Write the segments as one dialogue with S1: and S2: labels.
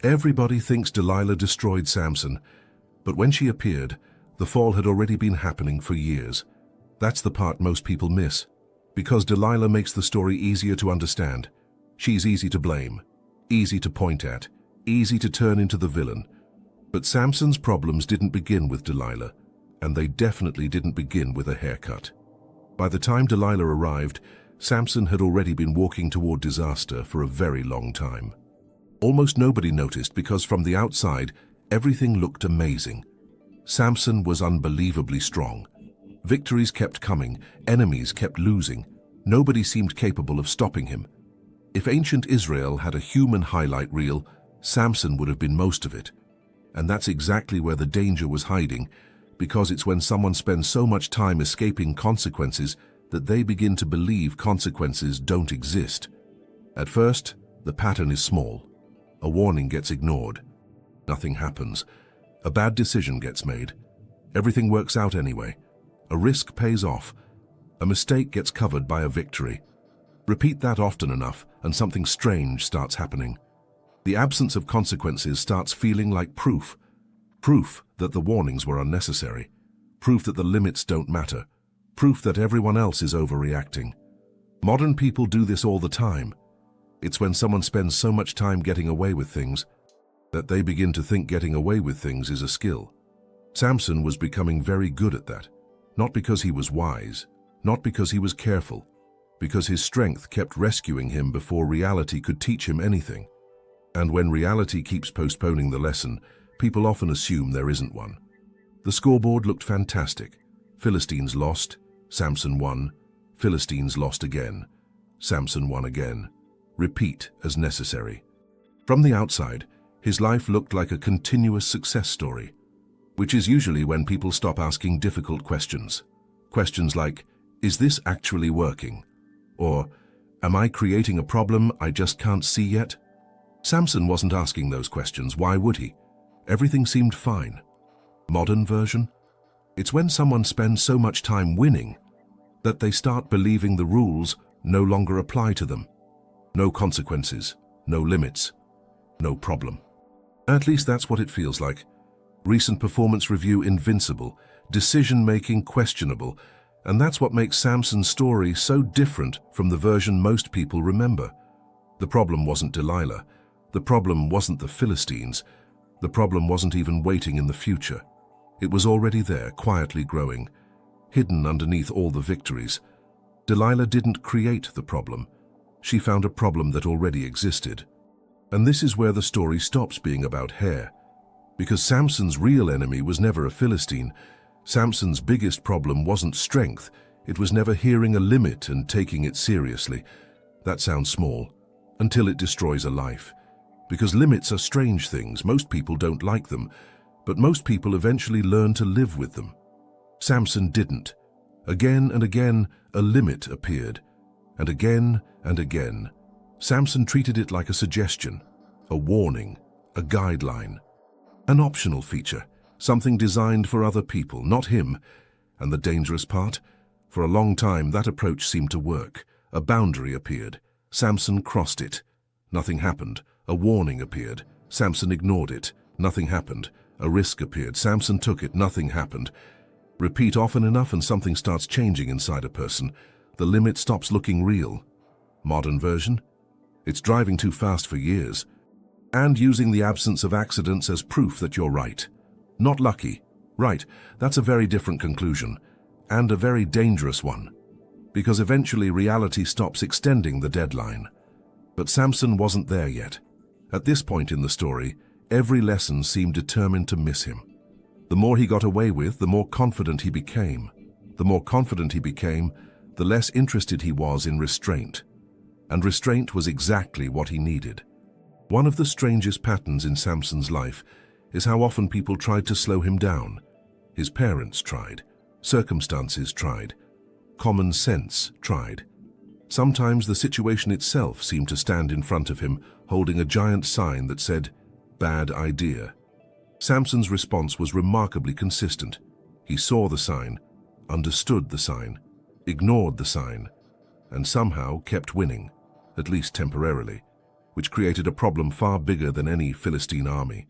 S1: Everybody thinks Delilah destroyed Samson, but when she appeared, the fall had already been happening for years. That's the part most people miss. Because Delilah makes the story easier to understand. She's easy to blame, easy to point at, easy to turn into the villain. But Samson's problems didn't begin with Delilah, and they definitely didn't begin with a haircut. By the time Delilah arrived, Samson had already been walking toward disaster for a very long time. Almost nobody noticed because from the outside, everything looked amazing. Samson was unbelievably strong. Victories kept coming, enemies kept losing. Nobody seemed capable of stopping him. If ancient Israel had a human highlight reel, Samson would have been most of it. And that's exactly where the danger was hiding, because it's when someone spends so much time escaping consequences that they begin to believe consequences don't exist. At first, the pattern is small. A warning gets ignored. Nothing happens. A bad decision gets made. Everything works out anyway. A risk pays off. A mistake gets covered by a victory. Repeat that often enough, and something strange starts happening. The absence of consequences starts feeling like proof. Proof that the warnings were unnecessary. Proof that the limits don't matter. Proof that everyone else is overreacting. Modern people do this all the time. It's when someone spends so much time getting away with things that they begin to think getting away with things is a skill. Samson was becoming very good at that. Not because he was wise, not because he was careful, because his strength kept rescuing him before reality could teach him anything. And when reality keeps postponing the lesson, people often assume there isn't one. The scoreboard looked fantastic. Philistines lost, Samson won. Philistines lost again, Samson won again. Repeat as necessary. From the outside, his life looked like a continuous success story, which is usually when people stop asking difficult questions. Questions like, is this actually working? Or, am I creating a problem I just can't see yet? Samson wasn't asking those questions. Why would he? Everything seemed fine. Modern version? It's when someone spends so much time winning that they start believing the rules no longer apply to them. No consequences, no limits, no problem. At least that's what it feels like. Recent performance review invincible, decision-making questionable, and that's what makes Samson's story so different from the version most people remember. The problem wasn't Delilah. The problem wasn't the Philistines. The problem wasn't even waiting in the future. It was already there, quietly growing, hidden underneath all the victories. Delilah didn't create the problem. She found a problem that already existed. And this is where the story stops being about hair. Because Samson's real enemy was never a Philistine. Samson's biggest problem wasn't strength. It was never hearing a limit and taking it seriously. That sounds small, until it destroys a life. Because limits are strange things. Most people don't like them, but most people eventually learn to live with them. Samson didn't. Again and again, a limit appeared. And again and again. Samson treated it like a suggestion, a warning, a guideline. An optional feature, something designed for other people, not him. And the dangerous part? For a long time, that approach seemed to work. A boundary appeared. Samson crossed it. Nothing happened. A warning appeared. Samson ignored it. Nothing happened. A risk appeared. Samson took it. Nothing happened. Repeat often enough and something starts changing inside a person. The limit stops looking real. Modern version? It's driving too fast for years. And using the absence of accidents as proof that you're right. Not lucky. Right, that's a very different conclusion. And a very dangerous one. Because eventually reality stops extending the deadline. But Samson wasn't there yet. At this point in the story, every lesson seemed determined to miss him. The more he got away with, the more confident he became. The more confident he became, the less interested he was in restraint. And restraint was exactly what he needed. One of the strangest patterns in Samson's life is how often people tried to slow him down. His parents tried. Circumstances tried. Common sense tried. Sometimes the situation itself seemed to stand in front of him, holding a giant sign that said, "Bad idea." Samson's response was remarkably consistent. He saw the sign, understood the sign, ignored the sign, and somehow kept winning, at least temporarily. which created a problem far bigger than any Philistine army.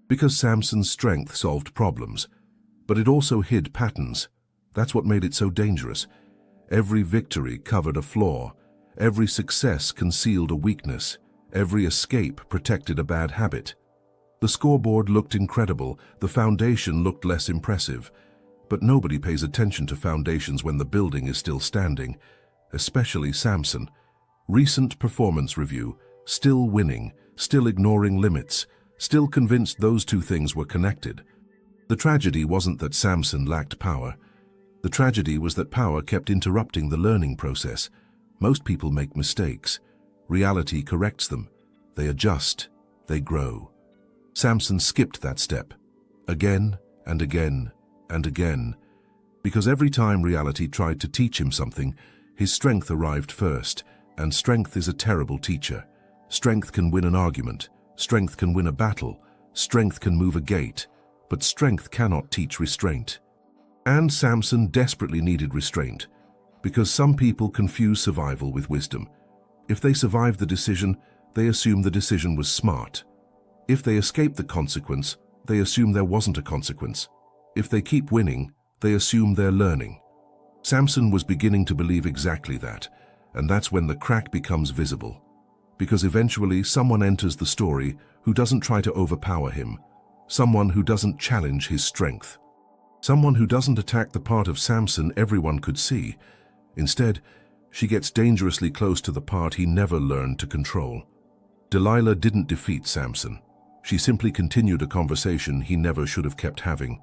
S1: Because Samson's strength solved problems, but it also hid patterns. That's what made it so dangerous. Every victory covered a flaw. Every success concealed a weakness. Every escape protected a bad habit. The scoreboard looked incredible. The foundation looked less impressive. But nobody pays attention to foundations when the building is still standing, especially Samson. Recent performance review, still winning, still ignoring limits, still convinced those two things were connected. The tragedy wasn't that Samson lacked power. The tragedy was that power kept interrupting the learning process. Most people make mistakes. Reality corrects them. They adjust. They grow. Samson skipped that step. Again and again and again. Because every time reality tried to teach him something, his strength arrived first. And strength is a terrible teacher. Strength can win an argument. Strength can win a battle. Strength can move a gate. But strength cannot teach restraint. And Samson desperately needed restraint, because some people confuse survival with wisdom. If they survive the decision, they assume the decision was smart. If they escape the consequence, they assume there wasn't a consequence. If they keep winning, they assume they're learning. Samson was beginning to believe exactly that, and that's when the crack becomes visible. Because eventually someone enters the story who doesn't try to overpower him, someone who doesn't challenge his strength. Someone who doesn't attack the part of Samson everyone could see. Instead, she gets dangerously close to the part he never learned to control. Delilah didn't defeat Samson. She simply continued a conversation he never should have kept having.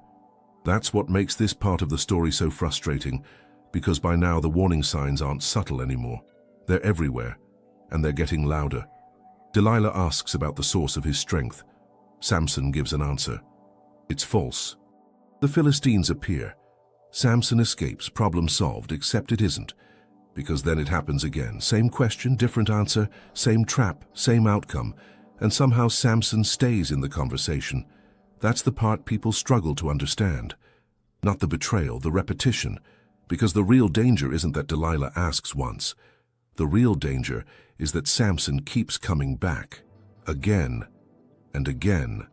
S1: That's what makes this part of the story so frustrating, because by now the warning signs aren't subtle anymore. They're everywhere, and they're getting louder. Delilah asks about the source of his strength. Samson gives an answer. It's false. The Philistines appear. Samson escapes, problem solved, except it isn't. Because then it happens again. Same question, different answer, same trap, same outcome. And somehow Samson stays in the conversation. That's the part people struggle to understand. Not the betrayal, the repetition. Because the real danger isn't that Delilah asks once. The real danger is that Samson keeps coming back. Again, and again,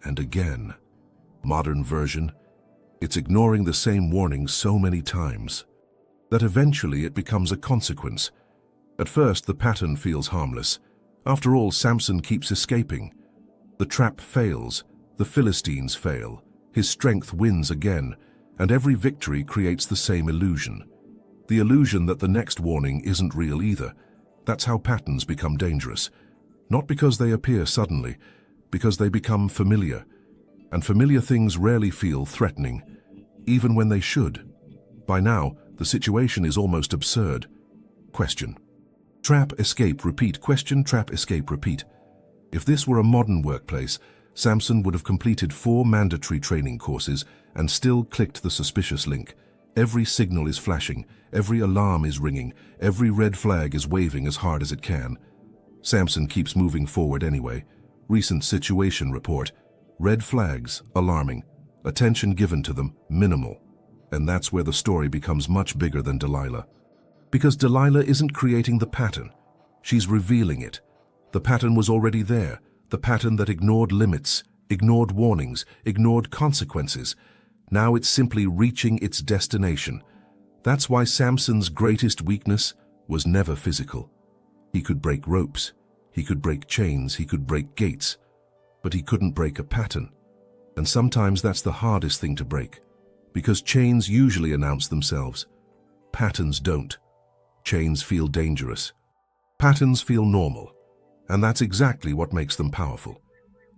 S1: and again. Modern version. It's ignoring the same warning so many times that eventually it becomes a consequence. At first, the pattern feels harmless. After all, Samson keeps escaping. The trap fails. The Philistines fail. His strength wins again, and every victory creates the same illusion. The illusion that the next warning isn't real either. That's how patterns become dangerous. Not because they appear suddenly, because they become familiar. And familiar things rarely feel threatening, even when they should. By now, the situation is almost absurd. Question. Trap, escape, repeat. Question, trap, escape, repeat. If this were a modern workplace, Samson would have completed 4 mandatory training courses and still clicked the suspicious link. Every signal is flashing, every alarm is ringing, every red flag is waving as hard as it can. Samson keeps moving forward anyway. Recent situation report. Red flags, alarming. Attention given to them, minimal. And that's where the story becomes much bigger than Delilah. Because Delilah isn't creating the pattern. She's revealing it. The pattern was already there. The pattern that ignored limits, ignored warnings, ignored consequences. Now it's simply reaching its destination. That's why Samson's greatest weakness was never physical. He could break ropes. He could break chains. He could break gates. But he couldn't break a pattern. And sometimes that's the hardest thing to break, because chains usually announce themselves. Patterns don't. Chains feel dangerous. Patterns feel normal, and that's exactly what makes them powerful.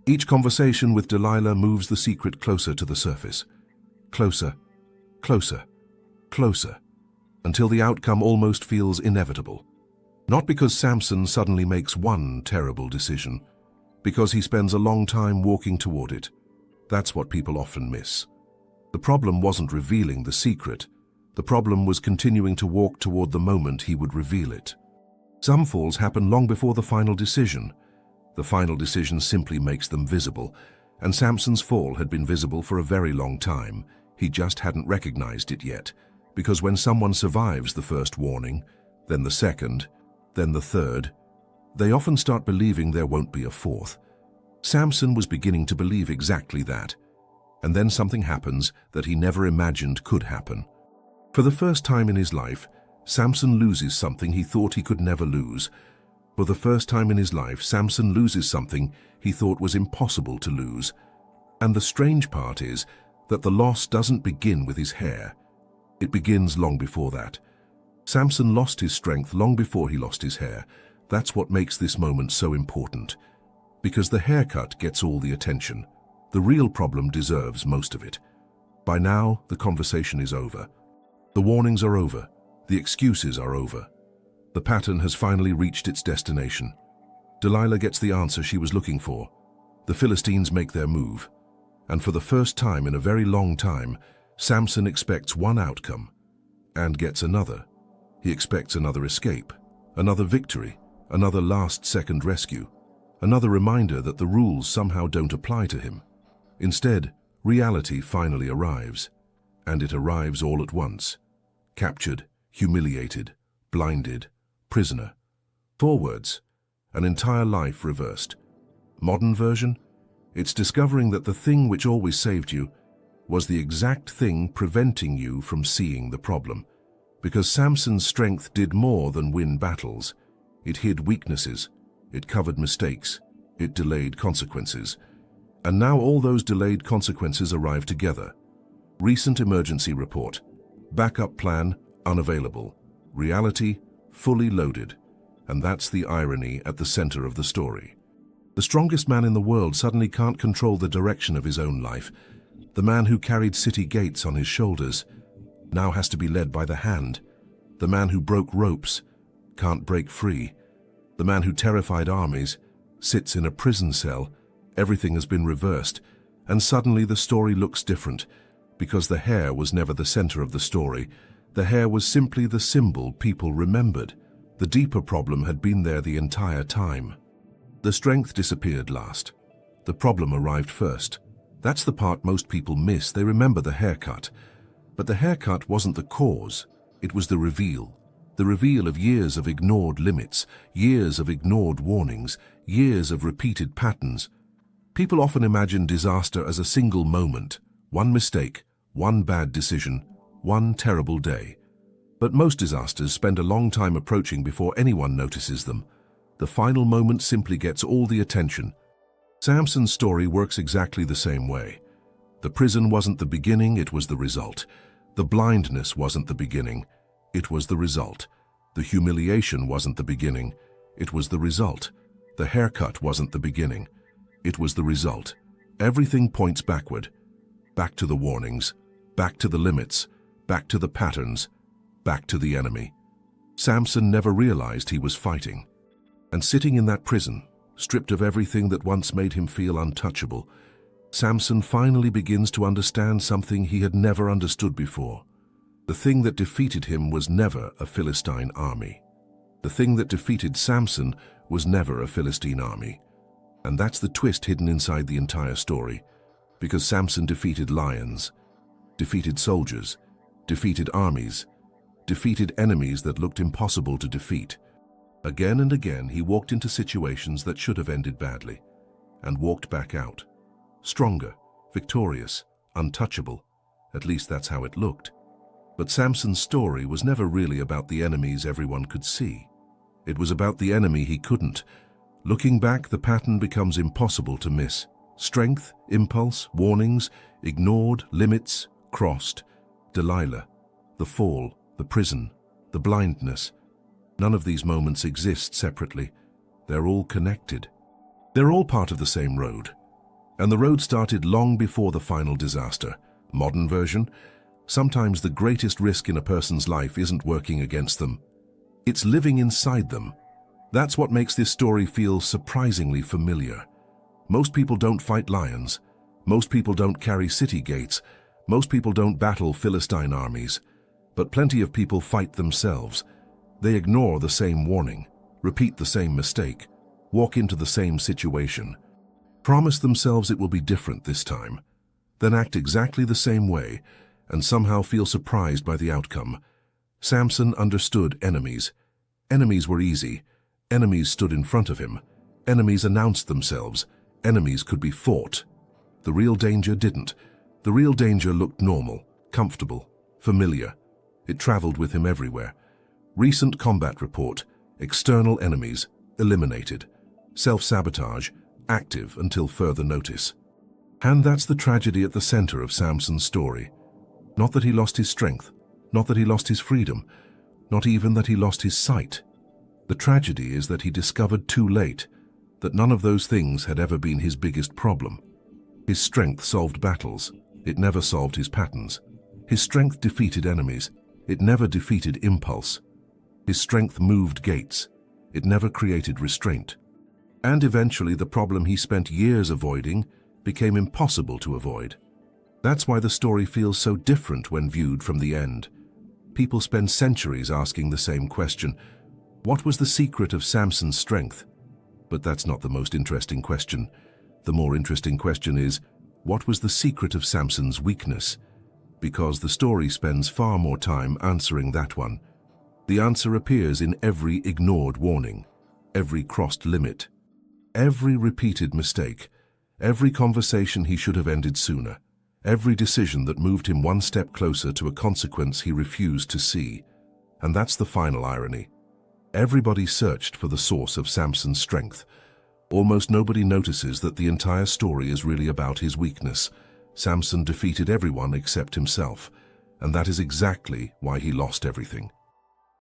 S1: Each conversation with Delilah moves the secret closer to the surface. Closer, closer, closer, until the outcome almost feels inevitable. Not because Samson suddenly makes one terrible decision, because he spends a long time walking toward it. That's what people often miss. The problem wasn't revealing the secret. The problem was continuing to walk toward the moment he would reveal it. Some falls happen long before the final decision. The final decision simply makes them visible, and Samson's fall had been visible for a very long time. He just hadn't recognized it yet, because when someone survives the first warning, then the second, then the third, they often start believing there won't be a fourth. Samson was beginning to believe exactly that. And then something happens that he never imagined could happen. For the first time in his life, Samson loses something he thought he could never lose. For the first time in his life, Samson loses something he thought was impossible to lose. And the strange part is that the loss doesn't begin with his hair. It begins long before that. Samson lost his strength long before he lost his hair. That's what makes this moment so important. Because the haircut gets all the attention. The real problem deserves most of it. By now, the conversation is over. The warnings are over. The excuses are over. The pattern has finally reached its destination. Delilah gets the answer she was looking for. The Philistines make their move. And for the first time in a very long time, Samson expects one outcome and gets another. He expects another escape, another victory, another last-second rescue, another reminder that the rules somehow don't apply to him. Instead, reality finally arrives, and it arrives all at once. Captured, humiliated, blinded, prisoner. 4 words, an entire life reversed. Modern version? It's discovering that the thing which always saved you was the exact thing preventing you from seeing the problem. Because Samson's strength did more than win battles. It hid weaknesses, it covered mistakes, it delayed consequences. And now all those delayed consequences arrive together. Recent emergency report. Backup plan, unavailable. Reality, fully loaded. And that's the irony at the center of the story. The strongest man in the world suddenly can't control the direction of his own life. The man who carried city gates on his shoulders now has to be led by the hand. The man who broke ropes can't break free. The man who terrified armies sits in a prison cell. Everything has been reversed, and suddenly the story looks different, because the hair was never the center of the story. The hair was simply the symbol people remembered. The deeper problem had been there the entire time. The strength disappeared last. The problem arrived first. That's the part most people miss. They remember the haircut. But the haircut wasn't the cause. It was the reveal. The reveal of years of ignored limits, years of ignored warnings, years of repeated patterns. People often imagine disaster as a single moment, one mistake, one bad decision, one terrible day. But most disasters spend a long time approaching before anyone notices them. The final moment simply gets all the attention. Samson's story works exactly the same way. The prison wasn't the beginning, it was the result. The blindness wasn't the beginning, it was the result. The humiliation wasn't the beginning, it was the result. The haircut wasn't the beginning, it was the result. Everything points backward. Back to the warnings, back to the limits, back to the patterns, back to the enemy. Samson never realized he was fighting. And sitting in that prison, stripped of everything that once made him feel untouchable, Samson finally begins to understand something he had never understood before. The thing that defeated him was never a Philistine army. The thing that defeated Samson was never a Philistine army. And that's the twist hidden inside the entire story. Because Samson defeated lions, defeated soldiers, defeated armies, defeated enemies that looked impossible to defeat. Again and again he walked into situations that should have ended badly, and walked back out. Stronger, victorious, untouchable. At least that's how it looked. But Samson's story was never really about the enemies everyone could see. It was about the enemy he couldn't. Looking back, the pattern becomes impossible to miss. Strength, impulse, warnings, ignored, limits, crossed. Delilah, the fall, the prison, the blindness. None of these moments exist separately. They're all connected. They're all part of the same road. And the road started long before the final disaster. Modern version, sometimes the greatest risk in a person's life isn't working against them. It's living inside them. That's what makes this story feel surprisingly familiar. Most people don't fight lions. Most people don't carry city gates. Most people don't battle Philistine armies. But plenty of people fight themselves. They ignore the same warning, repeat the same mistake, walk into the same situation, promise themselves it will be different this time, then act exactly the same way and somehow feel surprised by the outcome. Samson understood enemies. Enemies were easy, Enemies stood in front of him. Enemies announced themselves. Enemies could be fought. The real danger didn't. The real danger looked normal, comfortable, familiar. It traveled with him everywhere. Recent combat report: external enemies eliminated. Self-sabotage active until further notice. And that's the tragedy at the center of Samson's story. Not that he lost his strength, not that he lost his freedom, not even that he lost his sight. The tragedy is that he discovered too late that none of those things had ever been his biggest problem. His strength solved battles. It never solved his patterns. His strength defeated enemies. It never defeated impulse. His strength moved gates. It never created restraint. And eventually the problem he spent years avoiding became impossible to avoid. That's why the story feels so different when viewed from the end. People spend centuries asking the same question: what was the secret of Samson's strength? But that's not the most interesting question. The more interesting question is, what was the secret of Samson's weakness? Because the story spends far more time answering that one. The answer appears in every ignored warning, every crossed limit, every repeated mistake, every conversation he should have ended sooner, every decision that moved him one step closer to a consequence he refused to see. And that's the final irony. Everybody searched for the source of Samson's strength. Almost nobody notices that the entire story is really about his weakness. Samson defeated everyone except himself, and that is exactly why he lost everything.